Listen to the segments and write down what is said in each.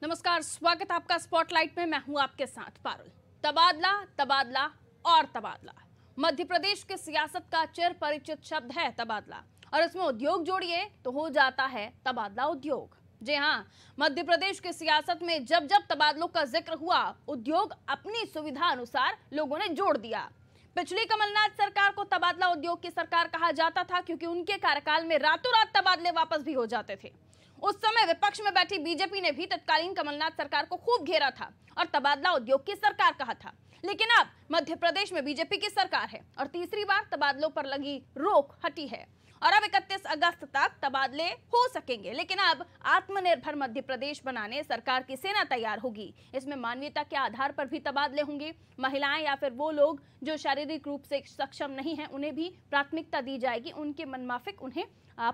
नमस्कार, स्वागत है आपका स्पॉटलाइट में। मैं हूं आपके साथ पारुल। तबादला, तबादला और तबादला। मध्य प्रदेश की सियासत का चिर परिचित शब्द है तबादला, और इसमें उद्योग जोड़िए तो हो जाता है तबादला उद्योग। जी हां, मध्य प्रदेश की सियासत में जब जब तबादलों का जिक्र हुआ, उद्योग अपनी सुविधा अनुसार लोगों ने जोड़ दिया। पिछली कमलनाथ सरकार को तबादला उद्योग की सरकार कहा जाता था, क्योंकि उनके कार्यकाल में रातों रात तबादले वापस भी हो जाते थे। उस समय विपक्ष में बैठी बीजेपी ने भी तत्कालीन कमलनाथ सरकार को खूब घेरा था और तबादला उद्योग की सरकार कहा था। लेकिन अब मध्य प्रदेश में बीजेपी की सरकार है और तीसरी बार तबादलों पर लगी रोक हटी है और अब 31 अगस्त तक तबादले हो सकेंगे। लेकिन अब आत्मनिर्भर मध्य प्रदेश बनाने सरकार की सेना तैयार होगी। इसमें मानवीयता के आधार पर भी तबादले होंगे। महिलाएं या फिर वो लोग जो शारीरिक रूप से सक्षम नहीं हैं, उन्हें भी प्राथमिकता दी जाएगी, उनके मनमाफिक उन्हें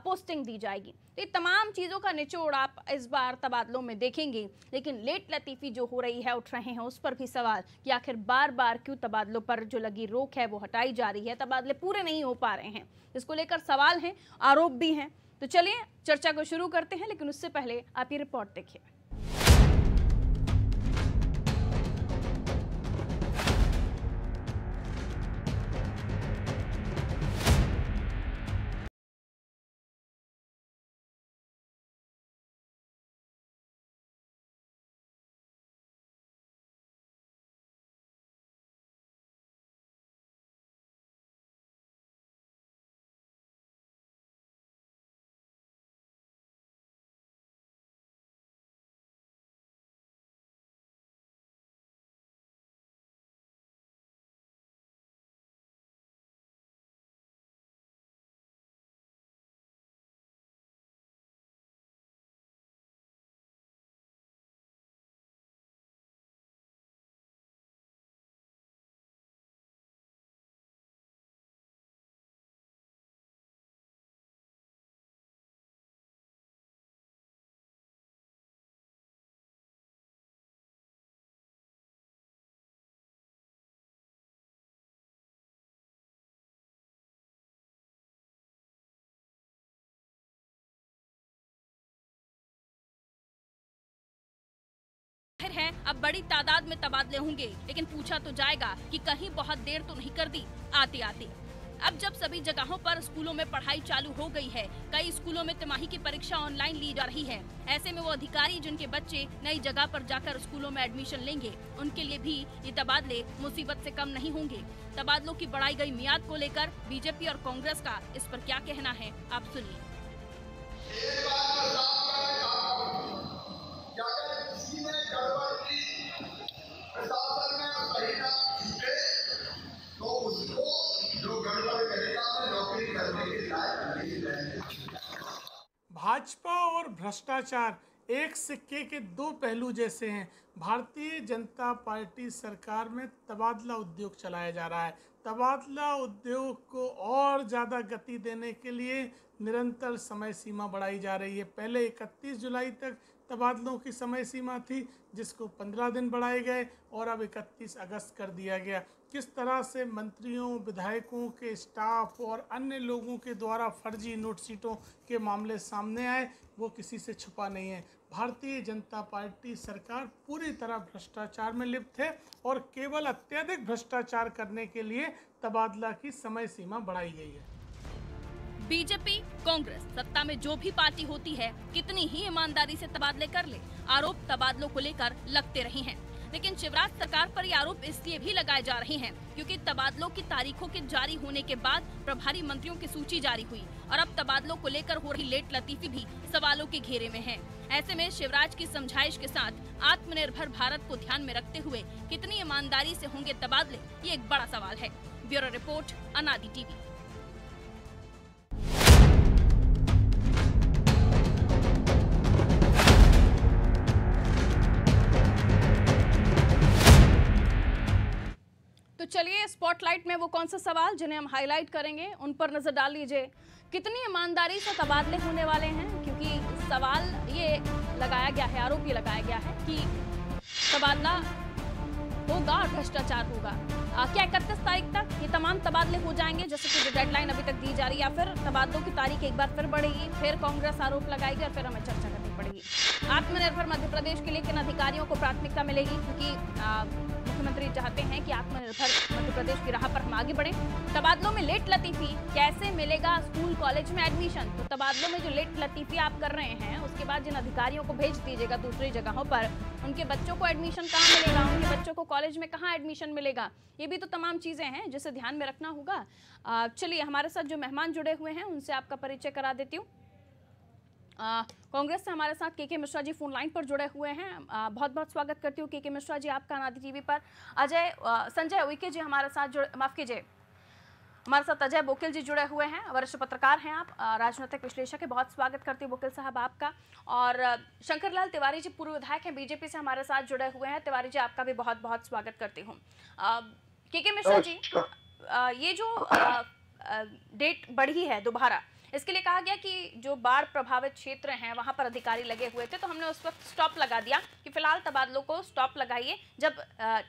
पोस्टिंग दी जाएगी। तो ये तमाम चीज़ों का निचोड़ आप इस बार तबादलों में देखेंगे। लेकिन लेट लतीफ़ी जो हो रही है, उठ रहे हैं उस पर भी सवाल कि आखिर बार बार क्यों तबादलों पर जो लगी रोक है वो हटाई जा रही है, तबादले पूरे नहीं हो पा रहे हैं। इसको लेकर सवाल हैं, आरोप भी हैं। तो चलिए चर्चा को शुरू करते हैं, लेकिन उससे पहले आप ये रिपोर्ट देखिए। है अब बड़ी तादाद में तबादले होंगे, लेकिन पूछा तो जाएगा कि कहीं बहुत देर तो नहीं कर दी आते आते। अब जब सभी जगहों पर स्कूलों में पढ़ाई चालू हो गई है, कई स्कूलों में तिमाही की परीक्षा ऑनलाइन ली जा रही है। ऐसे में वो अधिकारी जिनके बच्चे नई जगह पर जाकर स्कूलों में एडमिशन लेंगे, उनके लिए भी ये तबादले मुसीबत से कम नहीं होंगे। तबादलों की बढ़ाई गई मियाद को लेकर बीजेपी और कांग्रेस का इस पर क्या कहना है, आप सुनिए। भाजपा और भ्रष्टाचार एक सिक्के के दो पहलू जैसे हैं। भारतीय जनता पार्टी सरकार में तबादला उद्योग चलाया जा रहा है। तबादला उद्योग को और ज़्यादा गति देने के लिए निरंतर समय सीमा बढ़ाई जा रही है। पहले 31 जुलाई तक तबादलों की समय सीमा थी, जिसको 15 दिन बढ़ाए गए और अब 31 अगस्त कर दिया गया। किस तरह से मंत्रियों, विधायकों के स्टाफ और अन्य लोगों के द्वारा फर्जी नोट सीटों के मामले सामने आए, वो किसी से छुपा नहीं है। भारतीय जनता पार्टी सरकार पूरी तरह भ्रष्टाचार में लिप्त है और केवल अत्यधिक भ्रष्टाचार करने के लिए तबादला की समय सीमा बढ़ाई गई है। बीजेपी, कांग्रेस, सत्ता में जो भी पार्टी होती है, कितनी ही ईमानदारी से तबादले कर ले, आरोप तबादलों को लेकर लगते रहे हैं। लेकिन शिवराज सरकार पर ये आरोप इसलिए भी लगाए जा रहे हैं क्योंकि तबादलों की तारीखों के जारी होने के बाद प्रभारी मंत्रियों की सूची जारी हुई और अब तबादलों को लेकर हो रही लेट लतीफी भी सवालों के घेरे में है। ऐसे में शिवराज की समझाइश के साथ आत्मनिर्भर भारत को ध्यान में रखते हुए कितनी ईमानदारी से होंगे तबादले, ये एक बड़ा सवाल है। ब्यूरो रिपोर्ट, अनादि टीवी। तो चलिए स्पॉटलाइट में वो कौन सा सवाल जिन्हें हम हाईलाइट करेंगे, उन पर नजर डाल लीजिए। कितनी ईमानदारी से तबादले होने वाले हैं, क्योंकि सवाल ये लगाया गया है, आरोप ये लगाया गया है कि तबादला होगा और भ्रष्टाचार होगा। क्या 31 तारीख तक ये तमाम तबादले हो जाएंगे जैसे कि जो डेडलाइन अभी तक दी जा रही है, या फिर तबादलों की तारीख एक बार फिर बढ़ेगी, फिर कांग्रेस आरोप लगाएगी और फिर हमें चर्चा करनी पड़ेगी? आत्मनिर्भर मध्य प्रदेश के लिए किन अधिकारियों को प्राथमिकता मिलेगी, क्योंकि मुख्यमंत्री चाहते हैं कि आत्मनिर्भर मध्य प्रदेश की राह पर हम आगे बढ़े। तबादलों में लेट लतीफी कैसे मिलेगा स्कूल कॉलेज में एडमिशन? तो तबादलों में जो लेट लतीफी आप कर रहे हैं उसके बाद जिन अधिकारियों को भेज दीजिएगा दूसरी जगहों पर, उनके बच्चों को एडमिशन कहाँ मिलेगा, उनके बच्चों को कॉलेज में कहाँ एडमिशन मिलेगा? ये भी तो तमाम चीजें हैं जिसे ध्यान में रखना होगा। चलिए हमारे साथ जो मेहमान जुड़े हुए हैं उनसे आपका परिचय करा देती हूँ। कांग्रेस से हमारे साथ के मिश्रा जी फोन लाइन पर जुड़े हुए हैं। बहुत बहुत स्वागत करती हूँ के मिश्रा जी आपका अनादि टीवी पर। संजय उइके जी हमारे साथ माफ कीजिए, हमारे साथ अजय बोकिल जी जुड़े हुए हैं, वरिष्ठ पत्रकार हैं आप, राजनीतिक विश्लेषक है। बहुत स्वागत करती हूँ बोकिल साहब आपका। और शंकर लाल तिवारी जी पूर्व विधायक हैं, बीजेपी से हमारे साथ जुड़े हुए हैं। तिवारी जी आपका भी बहुत बहुत स्वागत करती हूँ। के मिश्रा जी, ये जो डेट बढ़ी है दोबारा, इसके लिए कहा गया कि जो बाढ़ प्रभावित क्षेत्र हैं वहां पर अधिकारी लगे हुए थे, तो हमने उस वक्त स्टॉप लगा दिया कि फिलहाल तबादलों को स्टॉप लगाइए, जब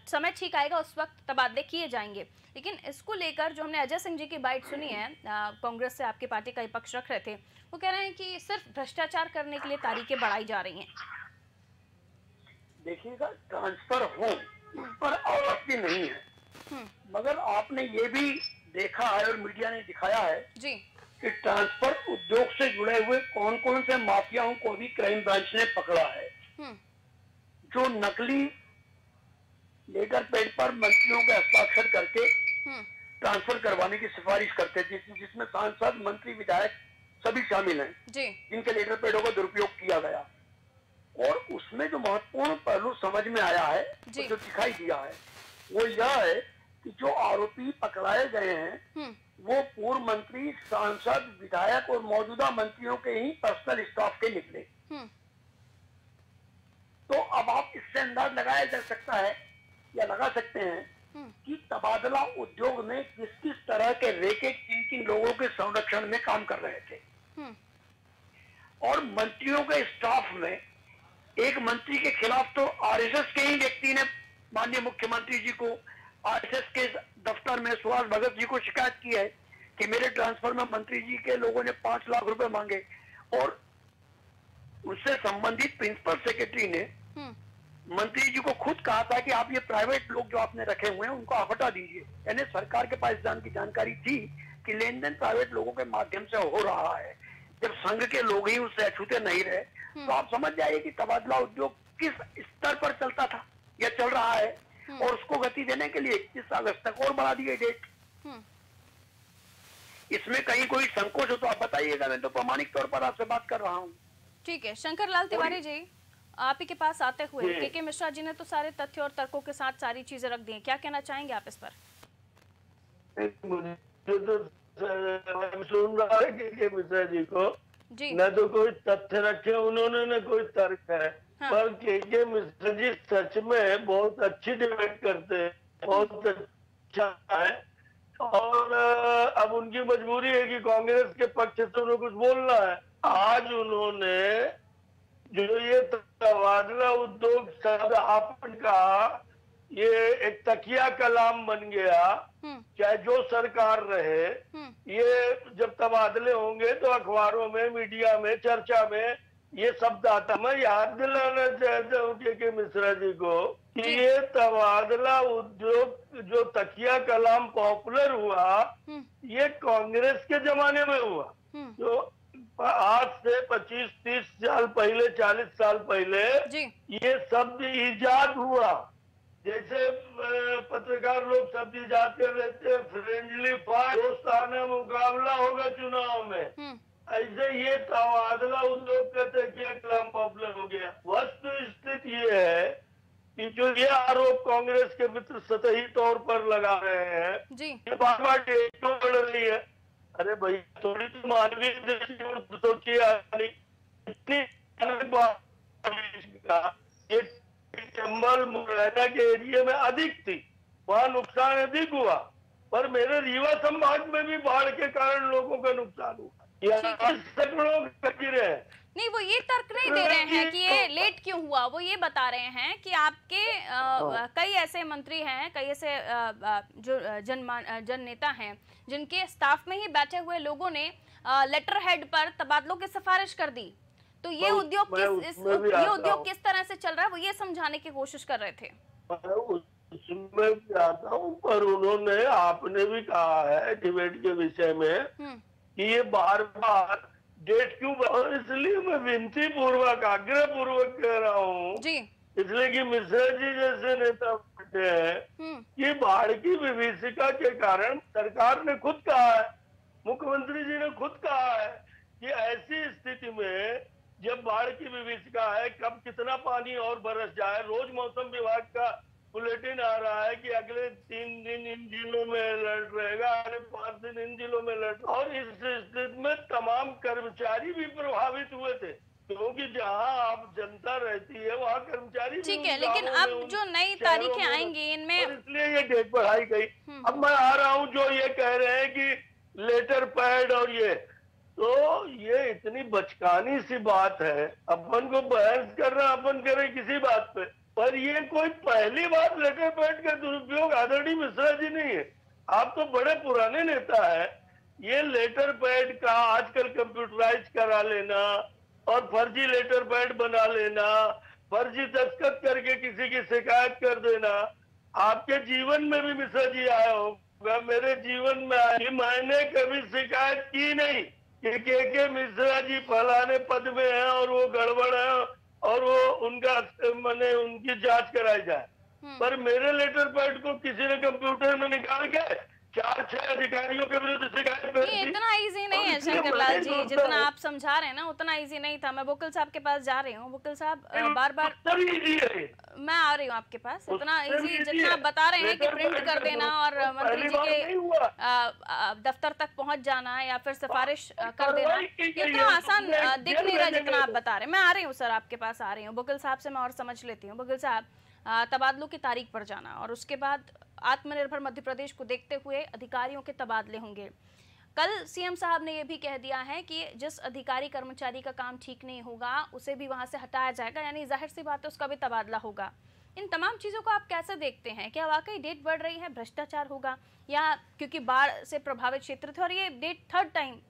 समय ठीक आएगा उस वक्त तबादले किए जाएंगे। लेकिन इसको लेकर जो हमने अजय सिंह जी की बाइट सुनी है, कांग्रेस से आपकी पार्टी का विपक्ष रख रहे थे, वो कह रहे हैं कि सिर्फ भ्रष्टाचार करने के लिए तारीखें बढ़ाई जा रही हैं। देखिएगा, ट्रांसफर हो पर आपत्ति नहीं है, मगर आपने ये भी देखा है और मीडिया ने दिखाया है जी कि ट्रांसफर उद्योग से जुड़े हुए कौन कौन से माफियाओं को भी क्राइम ब्रांच ने पकड़ा है, जो नकली लेटर पैड पर मंत्रियों के हस्ताक्षर करके ट्रांसफर करवाने की सिफारिश करते थे, जिसमें सांसद, मंत्री, विधायक सभी शामिल हैं, जिनके लेटर पैडों का दुरुपयोग किया गया। और उसमें जो महत्वपूर्ण पहलू समझ में आया है, जो दिखाई दिया है, वो यह है कि जो आरोपी पकड़ाए गए हैं वो पूर्व मंत्री, सांसद, विधायक और मौजूदा मंत्रियों के ही पर्सनल स्टाफ के निकले। तो अब आप इससे अंदाज लगाया जा सकता है या लगा सकते हैं कि तबादला उद्योग में किस किस तरह के रैकेट किन किन लोगों के संरक्षण में काम कर रहे थे। और मंत्रियों के स्टाफ में एक मंत्री के खिलाफ तो आरएसएस के ही व्यक्ति ने माननीय मुख्यमंत्री जी को आरएसएस के दफ्तर में सुभाष भगत जी को शिकायत की है कि मेरे ट्रांसफर में मंत्री जी के लोगों ने 5 लाख रुपए मांगे, और उससे संबंधित प्रिंसिपल सेक्रेटरी ने मंत्री जी को खुद कहा था कि आप ये प्राइवेट लोग जो आपने रखे हुए हैं उनको आप हटा दीजिए। यानी सरकार के पास इस जान की जानकारी थी कि लेन देन प्राइवेट लोगों के माध्यम से हो रहा है। जब संघ के लोग ही उससे अछूते नहीं रहे तो आप समझ जाइए कि तबादला उद्योग किस स्तर पर चलता था या चल रहा है, और उसको गति देने के लिए 21 अगस्त तक और बढ़ा दी गई डेट। इसमें कहीं कोई संकोच हो तो आप बताइएगा, मैं तो प्रामाणिक तौर पर आपसे बात कर रहा हूँ। ठीक है, शंकर लाल तिवारी जी आप ही के पास आते हुए के मिश्रा जी ने तो सारे तथ्य और तर्कों के साथ सारी चीजें रख दी हैं, क्या कहना चाहेंगे आप इस पर? मुझे तो सुन रहा है के मिश्रा जी को न तो कोई तथ्य रखे उन्होंने, न कोई तर्क है। हाँ। पर के मिश्रा जी सच में बहुत अच्छी डिबेट करते हैं, बहुत अच्छा है। और अब उनकी मजबूरी है कि कांग्रेस के पक्ष से उन्हें कुछ बोलना है। आज उन्होंने जो ये तबादला उद्योग शब्द आपन का ये एक तकिया कलाम बन गया, चाहे जो सरकार रहे, ये जब तबादले होंगे तो अखबारों में, मीडिया में, चर्चा में ये शब्द आता। मैं याद दिलाना चाहता हूँ के मिश्रा जी को कि ये तबादला उद्योग जो तकिया कलाम पॉपुलर हुआ ये कांग्रेस के जमाने में हुआ, जो आज से 25-30 साल पहले, 40 साल पहले ये शब्द इजाद हुआ। जैसे पत्रकार लोग शब्द इजाद कर रहते हैं, फ्रेंडली फायर, दोस्ताना मुकाबला होगा चुनाव में, ऐसे ये तबादला उद्योग का तकिया कलाम पॉपुलर हो गया। वस्तु स्थिति ये है कि जो ये आरोप कांग्रेस के मित्र सतही तौर पर लगा रहे हैं, ये बार बार डेट बढ़ रही है। अरे भाई थोड़ी तो मानवीय दृष्टि सोचिए, इतनी ये चंबल मुरैना के एरिया में अधिक थी, वहाँ नुकसान अधिक हुआ, पर मेरे रीवा संभाग में भी बाढ़ के कारण लोगों का नुकसान हुआ, यहाँ सैकड़ों गिरे हैं। नहीं, वो ये तर्क नहीं दे रहे हैं कि ये लेट क्यों हुआ, वो ये बता रहे हैं कि आपके कई ऐसे मंत्री हैं, कई ऐसे जो जन नेता हैं जिनके स्टाफ में ही बैठे हुए लोगों ने लेटर हेड पर तबादलों की सिफारिश कर दी। तो ये उद्योग किस तरह से चल रहा है वो ये समझाने की कोशिश कर रहे थे। उसमें भी आता हूँ, पर उन्होंने, आपने भी कहा है डिबेट के विषय में कि ये बार बार डेट क्यों, इसलिए मैं विनती पूर्वक, आग्रह पूर्वक कह रहा हूँ, इसलिए कि मिश्रा जी जैसे नेता बैठे हैं, ये बाढ़ की विभीषिका के कारण सरकार ने खुद कहा है, मुख्यमंत्री जी ने खुद कहा है कि ऐसी स्थिति में जब बाढ़ की विभीषिका है, कब कितना पानी और बरस जाए, रोज मौसम विभाग का बुलेटिन आ रहा है कि अगले 3 दिन इन जिलों में अलर्ट रहेगा, अगले 5 दिन इन जिलों में अलर्ट, और इस स्थिति में तमाम कर्मचारी भी प्रभावित हुए थे, क्योंकि जहां आप जनता रहती है वहां कर्मचारी, ठीक है, लेकिन अब जो नई तारीखें आएंगी इनमें, इसलिए ये डेट बढ़ाई गई। अब मैं आ रहा हूँ, जो ये कह रहे हैं कि लेटर पैड और ये, तो ये इतनी बचकानी सी बात है, अपन को बहस करना, अपन करें किसी बात पे, पर ये कोई पहली बार लेटर पैड का दुरुपयोग आदरणीय मिश्रा जी नहीं है, आप तो बड़े पुराने नेता है। ये लेटर पैड का आजकल कंप्यूटराइज करा लेना और फर्जी लेटर पैड बना लेना, फर्जी दस्तखत करके किसी की शिकायत कर देना, आपके जीवन में भी मिश्रा जी आया होगा, मेरे जीवन में आया, मैंने कभी शिकायत की नहीं कि के मिश्रा जी फलाने पद में है और वो गड़बड़ है और वो उनका मैंने उनकी जांच कराई जाए, पर मेरे लेटर पैड को किसी ने कंप्यूटर में निकाल के 4-6 अधिकारियों के विरुद्ध शिकायत कर दी। इतना इजी नहीं है शंकरलाल जी, जितना आप समझा रहे हैं ना उतना इजी नहीं था। मैं वकील साहब के पास जा रही हूँ, वकील साहब बार बार मैं आ रही हूँ आपके पास, इतना इजी जितना आप बता रहे हैं कि प्रिंट कर देना और मंत्री जी के दफ्तर तक पहुँच जाना या फिर सिफारिश कर देना, इतना आसान दिख नहीं रहा जितना आप बता रहे हैं। मैं आ रही हूँ सर, आपके पास आ रही हूँ, वकील साहब से मैं और समझ लेती हूँ। वकील साहब, तबादलों की तारीख पर जाना और उसके बाद आत्मनिर्भर मध्य प्रदेश को देखते हुए अधिकारियों के तबादले होंगे। कल सीएम साहब ने यह भी कह दिया है कि जिस अधिकारी कर्मचारी का काम ठीक नहीं होगा उसे भी वहां से हटाया जाएगा, यानी जाहिर सी बात है उसका भी तबादला होगा। इन तमाम चीज़ों को आप कैसे देखते हैं? क्या वाकई डेट बढ़ रही है, भ्रष्टाचार होगा, या क्योंकि बाढ़ से प्रभावित क्षेत्र थे और ये डेट 3rd टाइम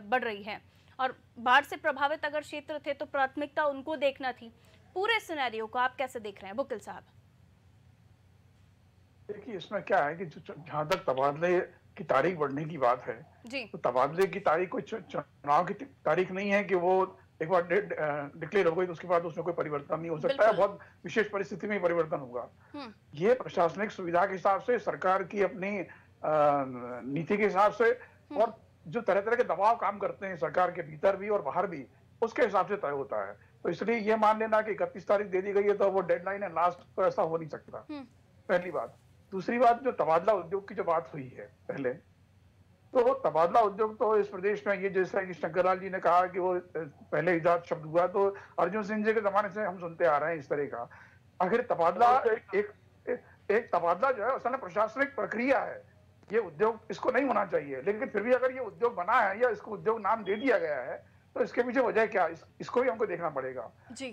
बढ़ रही है, और बाढ़ से प्रभावित अगर क्षेत्र थे तो प्राथमिकता उनको देखना थी। पूरे सिनेरियो को आप कैसे देख रहे हैं वकील साहब? देखिए, इसमें क्या है कि जहाँ तक तबादले की तारीख बढ़ने की बात है जी, तो तबादले की तारीख कोई चुनाव की तारीख नहीं है कि वो एक बार डिक्लेयर हो गई तो उसके बाद उसमें कोई परिवर्तन नहीं हो सकता है, बहुत विशेष परिस्थिति में परिवर्तन होगा। ये प्रशासनिक सुविधा के हिसाब से, सरकार की अपनी नीति के हिसाब से, और जो तरह तरह के दबाव काम करते हैं सरकार के भीतर भी और बाहर भी, उसके हिसाब से तय होता है। तो इसलिए ये मान लेना कि 31 तारीख दे दी गई है तो वो डेडलाइन है लास्ट, तो ऐसा हो नहीं सकता, पहली बात। दूसरी बात, जो तबादला उद्योग की जो बात हुई है पहले, तो तबादला उद्योग तो इस प्रदेश में, ये जैसा कि शंकरलाल जी ने कहा कि वो पहले इजाद शब्द हुआ, तो अर्जुन सिंह जी के जमाने से हम सुनते आ रहे हैं इस तरह का। आखिर तबादला एक तबादला जो है असल में प्रशासनिक प्रक्रिया है, ये उद्योग इसको नहीं होना चाहिए, लेकिन फिर भी अगर ये उद्योग बना है या इसको उद्योग नाम दे दिया गया है तो इसके पीछे वजह क्या, इसको भी हमको देखना पड़ेगा।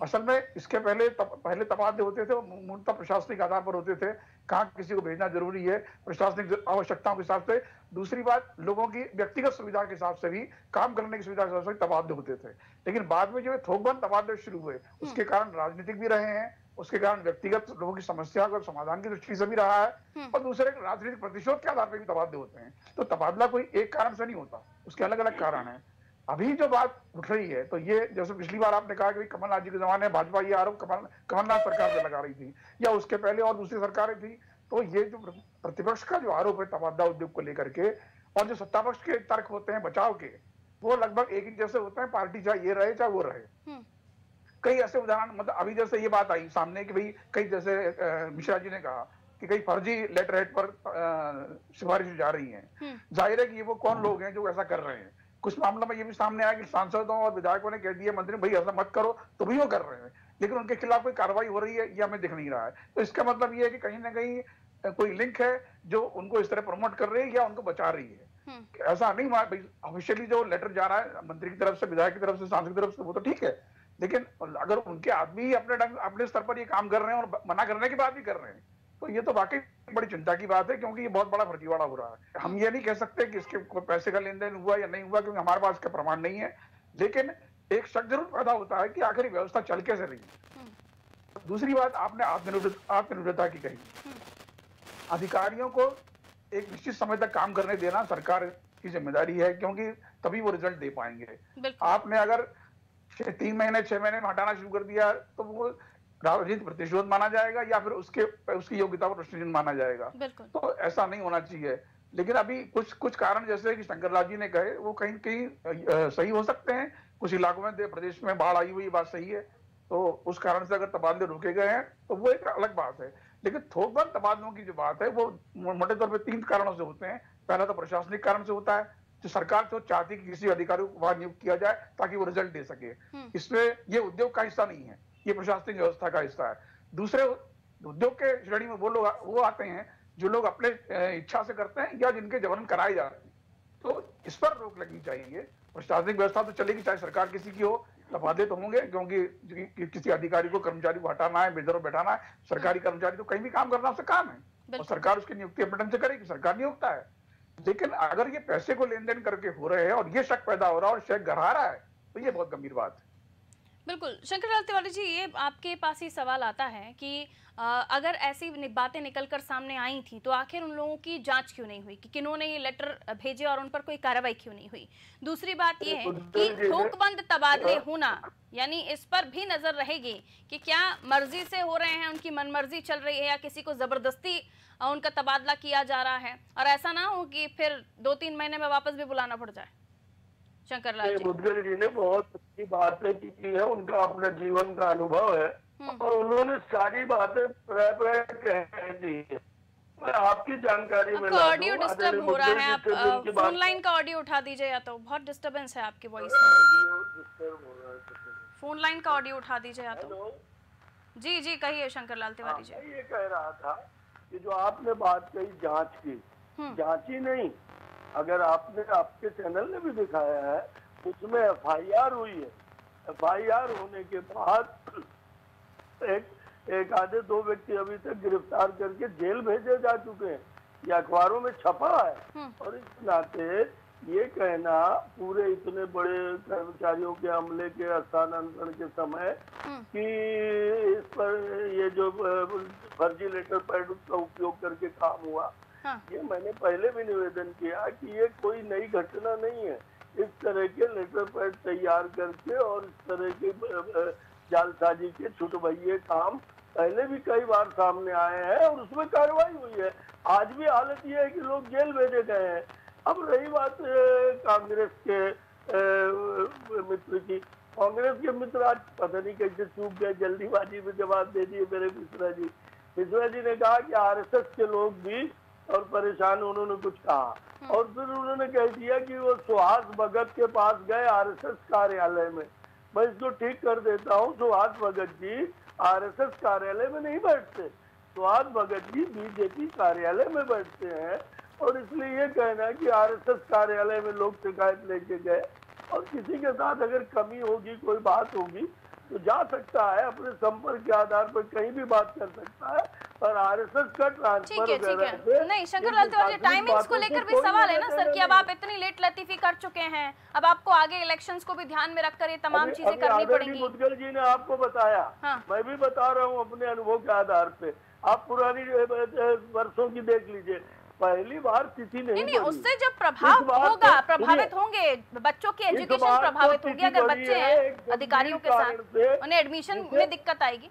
असल में इसके पहले तबादले होते थे, मूलतः प्रशासनिक आधार पर होते थे, कहाँ किसी को भेजना जरूरी है, प्रशासनिक आवश्यकताओं के हिसाब से। दूसरी बात, लोगों की व्यक्तिगत सुविधा के हिसाब से भी, काम करने की सुविधा के हिसाब से तबादले होते थे। लेकिन बाद में जो थोकबंद तबादले शुरू हुए, उसके कारण राजनीतिक भी रहे हैं, उसके कारण व्यक्तिगत लोगों की समस्या का समाधान की दृष्टि से भी रहा है, और दूसरे राजनीतिक प्रतिशोध के आधार पर भी तबादले होते हैं। तो तबादला कोई एक कारण से नहीं होता, उसके अलग अलग कारण है। अभी जो बात उठ रही है, तो ये जैसे पिछली बार आपने कहा कि कमलनाथ जी के जमाने में भाजपा ये आरोप कमलनाथ सरकार से लगा रही थी, या उसके पहले और दूसरी सरकारें थी, तो ये जो प्रतिपक्ष का जो आरोप है तबादला उद्योग को लेकर के, और जो सत्तापक्ष के तर्क होते हैं बचाव के, वो लगभग एक ही जैसे होते हैं, पार्टी चाहे ये रहे चाहे वो रहे। कई ऐसे उदाहरण, मतलब अभी जैसे ये बात आई सामने कि भाई कई, जैसे मिश्रा जी ने कहा कि कई फर्जी लेटर हेड पर सिफारिश जा रही है। जाहिर है कि ये वो कौन लोग हैं जो ऐसा कर रहे हैं। कुछ मामलों में ये भी सामने आया कि सांसदों और विधायकों ने कह दिया, मंत्री भाई ऐसा मत करो, तो भी वो कर रहे हैं, लेकिन उनके खिलाफ कोई कार्रवाई हो रही है ये हमें दिख नहीं रहा है। तो इसका मतलब ये है कि कहीं ना कहीं कोई लिंक है जो उनको इस तरह प्रमोट कर रही है या उनको बचा रही है। ऐसा नहीं ऑफिशियली जो लेटर जा रहा है मंत्री की तरफ से, विधायक की तरफ से, सांसद की तरफ से, वो तो ठीक है, लेकिन अगर उनके आदमी ही अपने स्तर पर ये काम कर रहे हैं और मना करने के बाद भी कर रहे हैं, तो ये तो वाकई बड़ी चिंता की बात है, क्योंकि ये बहुत बड़ा फर्जीवाड़ा हो रहा है। हम ये नहीं कह सकते कि इसके पैसे का लेन देन हुआ या नहीं हुआ, क्योंकि हमारे पास इसका प्रमाण नहीं है, लेकिन एक शक जरूर पैदा होता है कि आखिर ये व्यवस्था चल कैसे रही। दूसरी बात, आपने आत्मनिर्भरता की कही। अधिकारियों को एक निश्चित समय तक काम करने देना सरकार की जिम्मेदारी है, क्योंकि तभी वो रिजल्ट दे पाएंगे। आपने अगर 3 महीने 6 महीने में हटाना शुरू कर दिया तो वो राजनीतिक प्रतिशोध माना जाएगा या फिर उसकी योग्यता पर प्रश्न माना जाएगा। तो ऐसा नहीं होना चाहिए। लेकिन अभी कुछ कारण जैसे कि शंकर लाल जी ने कहे, वो कहीं कहीं सही हो सकते हैं। कुछ इलाकों में प्रदेश में बाढ़ आई हुई, ये बात सही है, तो उस कारण से अगर तबादले रोके गए हैं तो वो एक अलग बात है। लेकिन थोकबंद तबादलों की जो बात है वो मोटे तौर पर 3 कारणों से होते हैं। पहला तो प्रशासनिक कारण से होता है, जो सरकार तो चाहती है कि किसी अधिकारी को वहां नियुक्त किया जाए ताकि वो रिजल्ट दे सके। इसमें ये उद्योग का हिस्सा नहीं है, ये प्रशासनिक व्यवस्था का हिस्सा है। दूसरे, उद्योग के श्रेणी में वो आते हैं जो लोग अपने इच्छा से करते हैं या जिनके जबरन कराए जा रहे हैं, तो इस पर रोक लगनी चाहिए। प्रशासनिक व्यवस्था तो चलेगी चाहे सरकार किसी की हो, तबादले तो होंगे, क्योंकि किसी अधिकारी को, कर्मचारी को हटाना है, बेदरों बैठाना है। सरकारी कर्मचारी तो कहीं भी काम करना उसका काम है और सरकार उसकी नियुक्ति अपने ढंग से करेगी, सरकार नियुक्ता है। लेकिन अगर ये पैसे को लेन देन करके हो रहे हैं और ये शक पैदा हो रहा है और शक गहरा रहा है, तो ये बहुत गंभीर बात है। बिल्कुल। शंकरलाल तिवारी जी, ये आपके पास ही सवाल आता है कि अगर ऐसी बातें निकलकर सामने आई थी तो आखिर उन लोगों की जांच क्यों नहीं हुई कि किन्होंने ये लेटर भेजे और उन पर कोई कार्रवाई क्यों नहीं हुई। दूसरी बात ये है कि थोकबंद तबादले होना, यानी इस पर भी नजर रहेगी कि क्या मर्जी से हो रहे हैं, उनकी मनमर्जी चल रही है या किसी को जबरदस्ती उनका तबादला किया जा रहा है, और ऐसा ना हो कि फिर 2-3 महीने में वापस भी बुलाना पड़ जाए। शंकरलाल जी, मुदगल जी ने बहुत अच्छी बातें की है, उनका अपना जीवन का अनुभव है और उन्होंने सारी बातें कह दी है। मैं आपकी जानकारी में ऑडियो डिस्टर्ब हो रहा है, आप फोन लाइन का ऑडियो उठा दीजिए, या तो बहुत डिस्टरबेंस है आपकी वॉइस में। फोन लाइन का ऑडियो उठा दीजिए या तो। जी जी कहिए शंकरलाल तिवारी जी। ये कह रहा था कि जो आपने बात कही जांच की, जांच ही नहीं, अगर आपके चैनल ने भी दिखाया है, उसमें FIR हुई है। FIR होने के बाद एक आधे 2 व्यक्ति अभी तक गिरफ्तार करके जेल भेजे जा चुके हैं, ये अखबारों में छपा है। और इस नाते ये कहना पूरे इतने बड़े कर्मचारियों के अमले के हस्तांतरण के समय कि इस पर ये जो फर्जी लेटर पैड का उपयोग करके काम हुआ, ये मैंने पहले भी निवेदन किया कि ये कोई नई घटना नहीं है। इस तरह के लेटर पैड तैयार करके और इस तरह के जालसाजी के छुटभइये काम पहले भी कई बार सामने आए हैं और उसमें कार्रवाई हुई है। आज भी हालत ये है कि लोग जेल भेजे गए हैं। अब रही बात कांग्रेस के मित्र की, कांग्रेस के मित्र आज पता नहीं कैसे चूक गए, जल्दीबाजी में जवाब दे दिए मेरे मिश्रा जी। मिश्रा जी ने कहा कि RSS के लोग भी और परेशान, उन्होंने कुछ कहा और फिर उन्होंने कह दिया कि वो सुहास भगत के पास गए RSS कार्यालय में। मैं इसको ठीक कर देता हूँ, सुहास भगत जी RSS कार्यालय में नहीं बैठते, सुहास भगत जी BJP कार्यालय में बैठते हैं। और इसलिए ये कहना है कि RSS कार्यालय में लोग शिकायत लेके गए और किसी के साथ अगर कमी होगी, कोई बात होगी तो जा सकता है, अपने संपर्क के आधार पर कहीं भी बात कर सकता है। और RSS का ट्रांसफर नहीं, शंकरलाल तिवारी, टाइमिंग्स को लेकर भी सवाल है ना सर कि अब आप इतनी लेट लतीफी कर चुके हैं, अब आपको आगे इलेक्शंस को भी ध्यान में रखकर ये तमाम चीजें करनी पड़ेंगी। मुदगल जी ने आपको बताया, मैं भी बता रहा हूँ अपने अनुभव के आधार पे। आप पुरानी वर्षों की देख लीजिए, पहली बार तिथि नहीं, उससे जब प्रभाव होगा, प्रभावित होंगे बच्चों की एजुकेशन, प्रभावित होगी। अगर बच्चे हैं अधिकारियों के साथ, उन्हें एडमिशन में दिक्कत आएगी।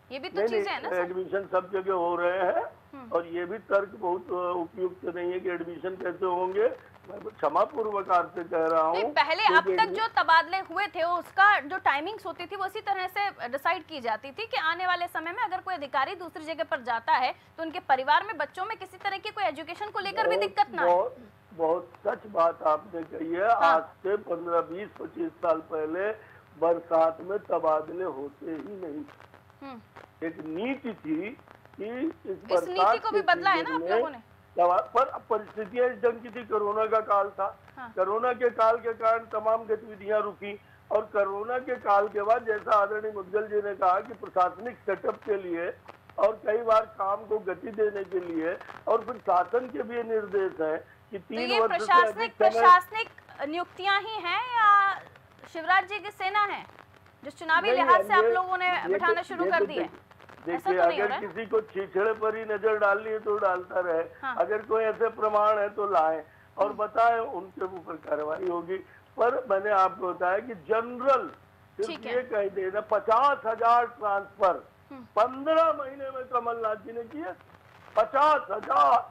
ये भी तो चीजें है ना। एडमिशन सब जगह हो रहे हैं और ये भी तर्क बहुत उपयुक्त नहीं है कि एडमिशन कैसे होंगे। मैं क्षमा पूर्वक आपसे कह रहा हूँ, पहले अब तक जो तबादले हुए थे उसका जो टाइमिंग्स होती थी वो इसी तरह से डिसाइड की जाती थी कि आने वाले समय में अगर कोई अधिकारी दूसरी जगह पर जाता है तो उनके परिवार में बच्चों में किसी तरह की कोई एजुकेशन को लेकर भी दिक्कत ना हो। बहुत सच बात आपने कही है। आज से 15, 20, 25 साल पहले बरसात में तबादले होते ही नहीं। एक नीति थी कि इस नीति को भी बदला है ना आप लोगों ने। पर परिस्थितियां इस ढंग की थी, कोरोना का काल था। कोरोना के काल के कारण तमाम गतिविधियां रुकी, और कोरोना के काल के बाद जैसा आदरणीय मुद्गल जी ने कहा कि प्रशासनिक सेटअप के लिए और कई बार काम को गति देने के लिए, और फिर शासन के भी निर्देश है कि 3 वर्ष से अधिक प्रशासनिक नियुक्तियां ही हैं या शिवराज जी की सेना है जो चुनावी लिहाज से आप लोगों ने बिठाना शुरू कर दी है? देखिए, अगर किसी को छीछड़े पर ही नजर डालनी है तो डालता रहे। अगर कोई ऐसे प्रमाण है तो लाए और बताए, उनके ऊपर कार्रवाई होगी। पर मैंने आपको बताया कि जनरल सिर्फ ये कह देना 50,000 ट्रांसफर 15 महीने में कमलनाथ जी ने किए। 50,000,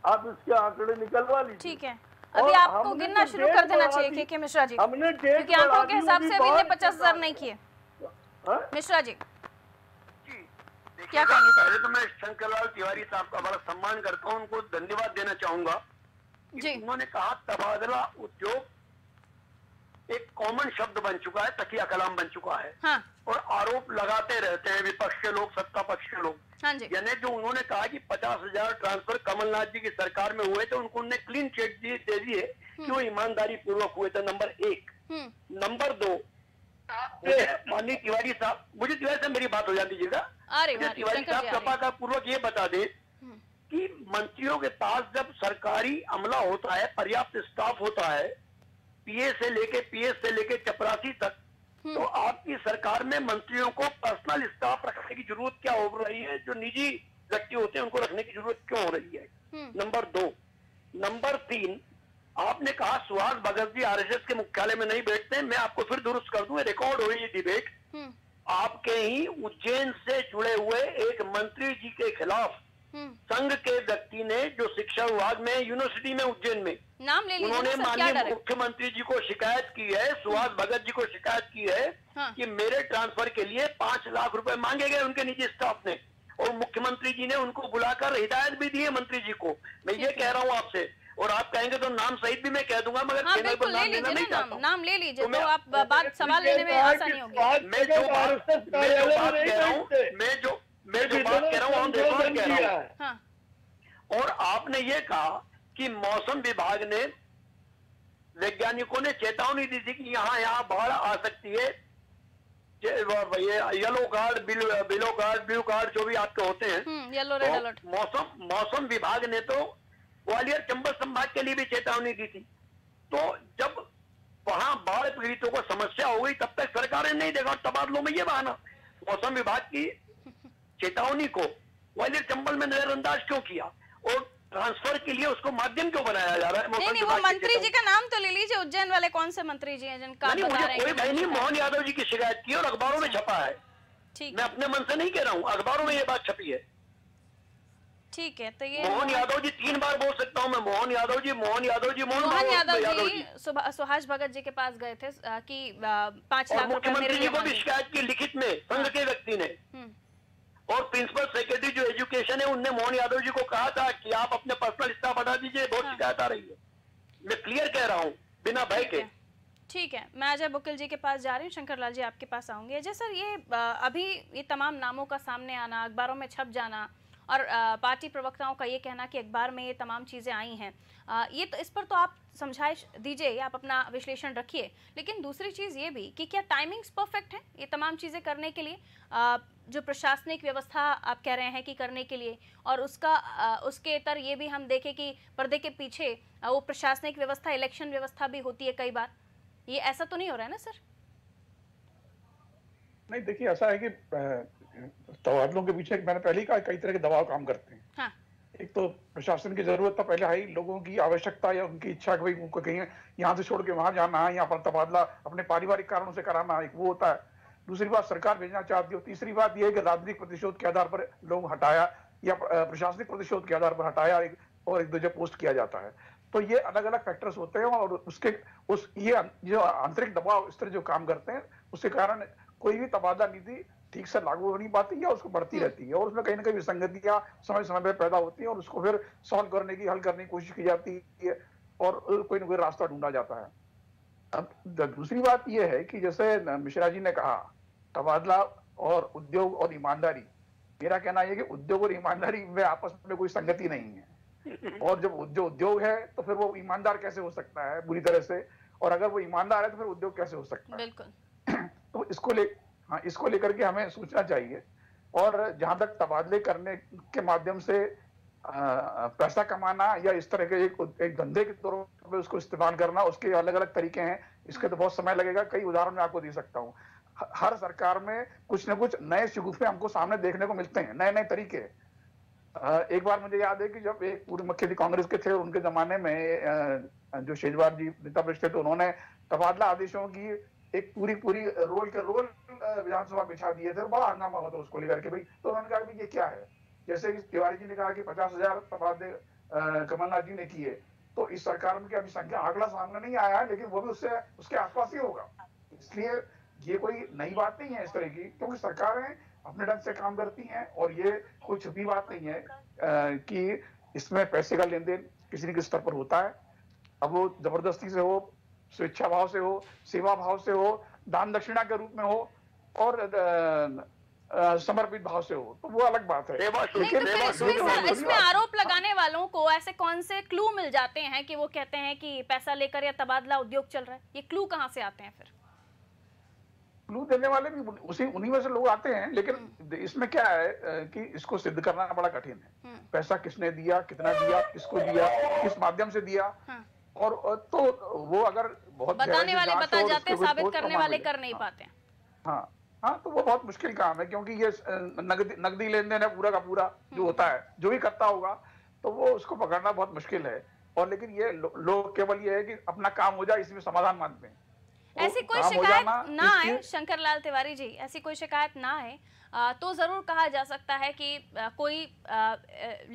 आप इसके आंकड़े निकलवा लीजिए। ठीक है, अभी आपको गिनना शुरू कर देना चाहिए के मिश्रा जी, क्योंकि आंकड़ों के हिसाब से अभी 50,000 नहीं किए। मिश्रा जी क्या कहेंगे? पहले तो मैं शंकरलाल तिवारी साहब का बड़ा सम्मान करता हूँ, उनको धन्यवाद देना चाहूंगा। उन्होंने कहा तबादला उद्योग एक कॉमन शब्द बन चुका है, तकिया कलाम बन चुका है। हाँ। और आरोप लगाते रहते हैं विपक्ष के लोग, सत्ता पक्ष के लोग। हाँ जी। यानी जो उन्होंने कहा कि 50,000 ट्रांसफर कमलनाथ जी की सरकार में हुए थे, उनको उन्होंने क्लीन चिट दे दिए कि वो ईमानदारी पूर्वक हुए थे, नंबर 1। नंबर 2, माननीय तिवारी साहब, मुझे तिवारी साहब मेरी बात हो जाती दीजिएगा। तिवारी साहब कृपा पूर्वक ये बता दे कि मंत्रियों के पास जब सरकारी अमला होता है, पर्याप्त स्टाफ होता है, पीएस से लेके चपरासी तक, तो आपकी सरकार में मंत्रियों को पर्सनल स्टाफ रखने की जरूरत क्या हो रही है? जो निजी व्यक्ति होते हैं उनको रखने की जरूरत क्यों हो रही है? नंबर 2। नंबर 3, आपने कहा सुहास भगत जी आरएसएस के मुख्यालय में नहीं बैठते। मैं आपको फिर दुरुस्त कर दूं, रिकॉर्ड हुई ये डिबेट। आपके ही उज्जैन से जुड़े हुए एक मंत्री जी के खिलाफ संघ के व्यक्ति ने, जो शिक्षा विभाग में यूनिवर्सिटी में उज्जैन में, नाम ले लीजिए, उन्होंने माननीय मुख्यमंत्री जी को शिकायत की है, सुहास भगत जी को शिकायत की है कि मेरे ट्रांसफर के लिए 5 लाख रुपए मांगे गए उनके निजी स्टाफ ने, और मुख्यमंत्री जी ने उनको बुलाकर हिदायत भी दी है मंत्री जी को। मैं ये कह रहा हूँ आपसे, और आप कहेंगे तो नाम सहित भी मैं कह दूंगा, मगर चैनल पर नाम लेना नहीं चाहता हूं। नाम ले लीजिए, तो आप बात सवाल लेने में आसानी होगी। मैं जो बात कह रहा हूँ, मैं जो बात कह रहा हूँ हम देखो कह रहा हूँ। और आपने ये कहा कि मौसम विभाग ने, वैज्ञानिकों ने चेतावनी दी थी कि यहाँ बाढ़ आ सकती है। Yellow card, below card, blue card जो भी आपके होते हैं, येलो रेड अलर्ट। मौसम विभाग ने तो ग्वालियर चंबल संभाग के लिए भी चेतावनी दी थी। तो जब वहां बाढ़ पीड़ितों को समस्या हो गई, तब तक सरकारें नहीं देखा। तबादलों में ये बहाना, मौसम विभाग की चेतावनी को ग्वालियर चंबल में नजरअंदाज क्यों किया, और ट्रांसफर के लिए उसको माध्यम क्यों बनाया जा रहा है? नहीं, वो मंत्री जी का नाम तो ले लीजिए। उज्जैन वाले कौन से मंत्री जी हैं जिनका मुझे कोई भाई नहीं, मोहन यादव जी की शिकायत की और अखबारों में छपा है। ठीक, मैं अपने मन से नहीं कह रहा हूँ, अखबारों में ये बात छपी है। ठीक है, तो ये मोहन यादव जी 3 बार बोल सकता हूँ मैं, मोहन यादव जी, मोहन यादव जी, मोहन यादव जी सुहास भगत जी के पास गए थे कि 5 लाख रुपए मुख्यमंत्री जी को भी शिकायत की लिखित में संघ के व्यक्ति ने, और प्रिंसिपल सेक्रेटरी जो एजुकेशन है उनने मोहन यादव जी को कहा था कि आप अपने पर्सनल स्टाफ हटा दीजिए, बहुत शिकायत आ रही है। मैं क्लियर कह रहा हूँ बिना भय के। ठीक है, मैं अजय बुकिल जी के पास जा रही हूँ। शंकरलाल जी आपके पास आऊंगी। अजय सर, ये अभी ये तमाम नामों का सामने आना, अखबारों में छप जाना, और पार्टी प्रवक्ताओं का ये कहना कि अखबार में ये तमाम चीज़ें आई हैं, ये तो इस पर तो आप समझाइश दीजिए, आप अपना विश्लेषण रखिए। लेकिन दूसरी चीज़ ये भी कि क्या टाइमिंग्स परफेक्ट है ये तमाम चीज़ें करने के लिए, जो प्रशासनिक व्यवस्था आप कह रहे हैं कि करने के लिए, और उसके इतर ये भी हम देखें कि पर्दे के पीछे वो प्रशासनिक व्यवस्था, इलेक्शन व्यवस्था भी होती है कई बार। ये ऐसा तो नहीं हो रहा है ना सर? नहीं, देखिए ऐसा है कि तबादलों के पीछे मैंने पहले ही कहा कई तरह के दबाव काम करते हैं। हाँ। एक तो प्रशासन की जरूरत तो पहले आई, लोगों की आवश्यकता या उनकी इच्छा कि भाई उनको कहीं यहाँ से छोड़ के वहां जाना है, यहाँ पर तबादला अपने पारिवारिक कारणों से कराना, एक वो होता है। दूसरी बात सरकार भेजना चाहती है। तीसरी बात यह है कि राजनीतिक प्रतिशोध के आधार पर लोग हटाया या प्रशासनिक प्रतिशोध के आधार पर हटाया और एक दूसरे पोस्ट किया जाता है। तो ये अलग अलग फैक्टर्स होते हैं, और ये जो आंतरिक दबाव इस तरह जो काम करते हैं, उसके कारण कोई भी तबादला नीति ठीक से लागू हो नहीं पाती या उसको बढ़ती रहती है, और उसमें कहीं ना कहीं विसंगतियां समय समय पर पैदा होती है, और उसको फिर सॉल्व करने की, हल करने की कोशिश की जाती है, और कोई ना कोई रास्ता ढूंढा जाता है। अब दूसरी बात यह है कि जैसे मिश्रा जी ने कहा, तबादला और उद्योग और ईमानदारी, मेरा कहना यह कि उद्योग और ईमानदारी में आपस में कोई संगति नहीं है। और जब जो उद्योग है तो फिर वो ईमानदार कैसे हो सकता है बुरी तरह से, और अगर वो ईमानदार है तो फिर उद्योग कैसे हो सकता है। बिल्कुल। तो इसको लेकर के हमें सोचना चाहिए। और जहां तक तबादले करने के माध्यम से पैसा कमाना या इस तरह के एक धंधे के तौर पे उसको इस्तेमाल करना, उसके अलग अलग तरीके हैं, इसके तो बहुत समय लगेगा। कई उदाहरण मैं आपको दे सकता हूँ। हर सरकार में कुछ न कुछ नए शगुफे हमको सामने देखने को मिलते हैं, नए नए तरीके। एक बार मुझे याद है कि जब एक पूर्व मुख्यमंत्री कांग्रेस के थे, उनके जमाने में जो शेजवार जी नेता प्रतिपक्ष थे, तो उन्होंने तबादला आदेशों की एक पूरी रोल के रोल विधानसभा बिछा दिए थे। बड़ा हंगामा हुआ था उसको लेकर के भाई। तो उन्होंने कहा कि ये क्या है, जैसे कि तिवारी जी ने कहा कि 50,000 तबादले कमलनाथ जी ने किए, तो इस सरकार में अभी संख्या आंकड़ा सामने नहीं आया है, लेकिन वो भी उसके आसपास ही होगा। इसलिए ये कोई नई बात नहीं है इस तरह की, क्योंकि सरकारें अपने ढंग से काम करती हैं और ये कोई छुपी बात नहीं है कि इसमें पैसे का लेन देन किसी न किसी स्तर पर होता है। अब वो जबरदस्ती से हो, स्वेच्छा भाव से हो, सेवा भाव से हो, दान दक्षिणा के रूप में हो, और समर्पित भाव से हो, तो वो अलग बात है। लेकिन इसमें आरोप लगाने वालों को ऐसे कौन से क्लू मिल जाते हैं कि वो कहते हैं कि पैसा लेकर या तबादला उद्योग चल रहा है? ये क्लू कहाँ से आते हैं? फिर क्लू देने वाले भी उन्हीं में से लोग आते हैं, लेकिन इसमें क्या है कि इसको सिद्ध करना बड़ा कठिन है। पैसा किसने दिया, कितना दिया, किसको दिया, किस माध्यम से दिया, और तो वो अगर बहुत बताने वाले बता जाते हैं, साबित करने वाले कर नहीं पाते हैं। हाँ, तो वो बहुत मुश्किल काम है, क्योंकि ये नकदी लेन देन है पूरा का पूरा जो होता है, जो भी करता होगा, तो वो उसको पकड़ना बहुत मुश्किल है। और लेकिन ये लोग केवल ये है कि अपना काम हो जाए, इसमें समाधान मानते हैं। ऐसी कोई शिकायत ना आए शंकर लाल तिवारी जी, ऐसी कोई शिकायत ना आए तो जरूर कहा जा सकता है कि कोई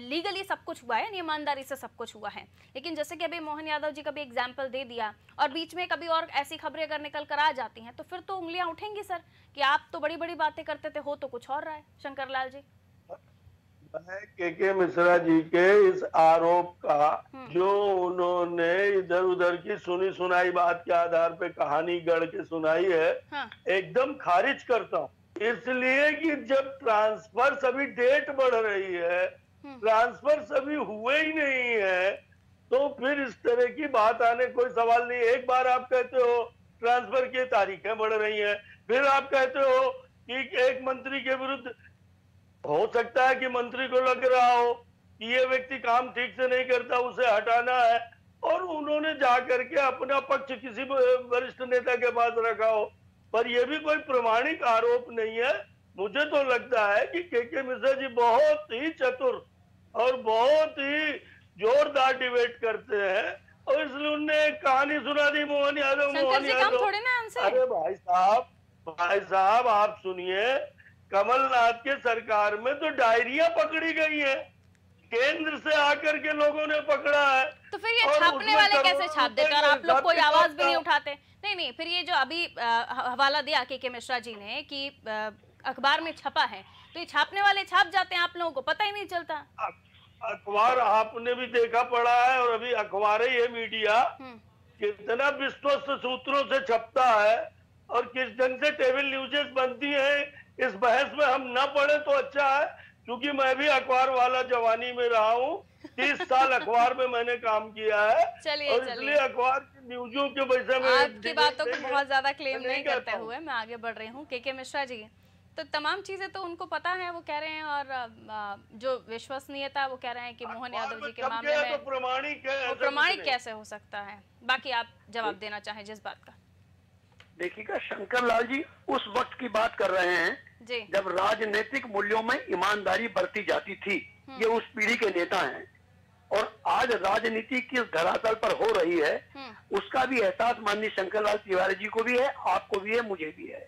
लीगली सब कुछ हुआ है, ईमानदारी से सब कुछ हुआ है। लेकिन जैसे कि अभी मोहन यादव जी का भी एग्जाम्पल दे दिया, और बीच में कभी और ऐसी खबरें अगर निकल कर आ जाती हैं, तो फिर तो उंगलियां उठेंगी सर कि आप तो बड़ी बड़ी बातें करते थे, हो तो कुछ और रहा है। शंकर लाल जी, के मिश्रा जी के इस आरोप का जो उन्होंने इधर उधर की सुनी सुनाई बात के आधार पे कहानी गढ़ के सुनाई है, एकदम खारिज करता हूँ। इसलिए कि जब ट्रांसफर सभी डेट बढ़ रही है, ट्रांसफर सभी हुए ही नहीं है, तो फिर इस तरह की बात आने कोई सवाल नहीं। एक बार आप कहते हो ट्रांसफर की तारीखें बढ़ रही हैं, फिर आप कहते हो कि एक मंत्री के विरुद्ध, हो सकता है कि मंत्री को लग रहा हो कि ये व्यक्ति काम ठीक से नहीं करता, उसे हटाना है, और उन्होंने जाकर के अपना पक्ष किसी वरिष्ठ नेता के पास रखा हो, पर यह भी कोई प्रमाणिक आरोप नहीं है। मुझे तो लगता है कि के मिश्रा जी बहुत ही चतुर और बहुत ही जोरदार डिबेट करते हैं, और इसलिए उनने एक कहानी सुना दी, मोहन यादव। अरे भाई साहब आप सुनिए, कमलनाथ के सरकार में तो डायरिया पकड़ी गई है, केंद्र से आकर के लोगों ने पकड़ा है। तो फिर ये छापने वाले कैसे छाप देते और आप लोग कोई आवाज भी नहीं उठाते? नहीं, फिर ये जो अभी हवाला दिया के मिश्रा जी ने कि अखबार में छपा है, तो ये छापने वाले छाप जाते हैं, आप लोगों को पता ही नहीं चलता। अखबार आपने भी देखा पड़ा है, और अभी अखबारें, ये मीडिया कितना विश्वस्त सूत्रों से छपता है और किस ढंग से टेबल न्यूज़ेस बनती है, इस बहस में हम न पढ़े तो अच्छा है, क्योंकि मैं भी अखबार वाला जवानी में रहा हूँ। 30 साल अखबार में मैंने काम किया है, और इसलिए अखबार की न्यूज़ों के वजह में आपकी बातों को बहुत ज्यादा क्लेम नहीं करते हुए मैं आगे बढ़ रही हूँ। के मिश्रा जी, तो तमाम चीजें तो उनको पता है, वो कह रहे हैं, और जो विश्वसनीयता वो कह रहे हैं कि मोहन यादव जी के मामले में तो प्रमाणिक कैसे हो सकता है? बाकी आप जवाब देना चाहें जिस बात का। देखिएगा शंकर लाल जी उस वक्त की बात कर रहे हैं जब राजनीतिक मूल्यों में ईमानदारी बरती जाती थी। ये उस पीढ़ी के नेता हैं, और आज राजनीति किस धरातल पर हो रही है उसका भी एहसास माननीय शंकर लाल तिवारी जी को भी है, आपको भी है, मुझे भी है,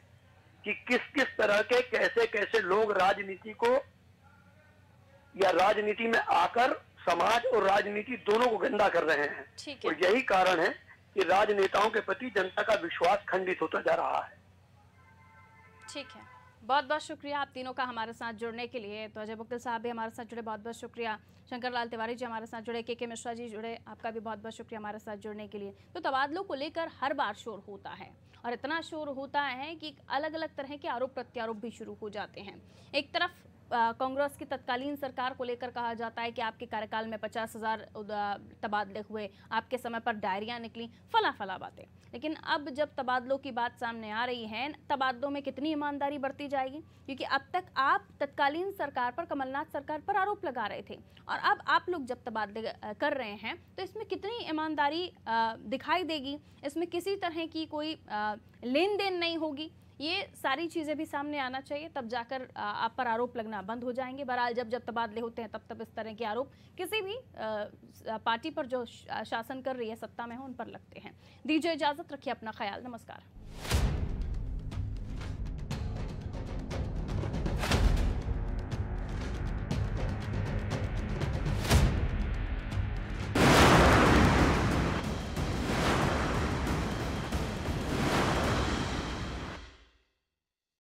कि किस किस तरह के कैसे कैसे लोग राजनीति को या राजनीति में आकर समाज और राजनीति दोनों को गंदा कर रहे हैं। और यही कारण है कि राजनेताओं के प्रति जनता का विश्वास खंडित होता जा रहा है। ठीक है, बहुत बहुत शुक्रिया आप तीनों का हमारे साथ जुड़ने के लिए। तो अजय बुक्तल साहब भी हमारे साथ जुड़े, बहुत बहुत शुक्रिया। शंकर लाल तिवारी जी हमारे साथ जुड़े, के मिश्रा जी जुड़े, आपका भी बहुत बहुत शुक्रिया हमारे साथ जुड़ने के लिए। तो तबादलों को लेकर हर बार शोर होता है, और इतना शोर होता है कि अलग अलग तरह के आरोप प्रत्यारोप भी शुरू हो जाते हैं। एक तरफ कांग्रेस की तत्कालीन सरकार को लेकर कहा जाता है कि आपके कार्यकाल में 50,000 तबादले हुए, आपके समय पर डायरियां निकली, फला बातें। लेकिन अब जब तबादलों की बात सामने आ रही है, तबादलों में कितनी ईमानदारी बरती जाएगी? क्योंकि अब तक आप तत्कालीन सरकार पर, कमलनाथ सरकार पर आरोप लगा रहे थे, और अब आप लोग जब तबादले कर रहे हैं तो इसमें कितनी ईमानदारी दिखाई देगी? इसमें किसी तरह की कोई लेन देन नहीं होगी? ये सारी चीज़ें भी सामने आना चाहिए, तब जाकर आप पर आरोप लगना बंद हो जाएंगे। बहरहाल जब तबादले होते हैं तब इस तरह के आरोप किसी भी पार्टी पर जो शासन कर रही है, सत्ता में हो, उन पर लगते हैं। दीजिए इजाज़त, रखिए अपना ख्याल, नमस्कार।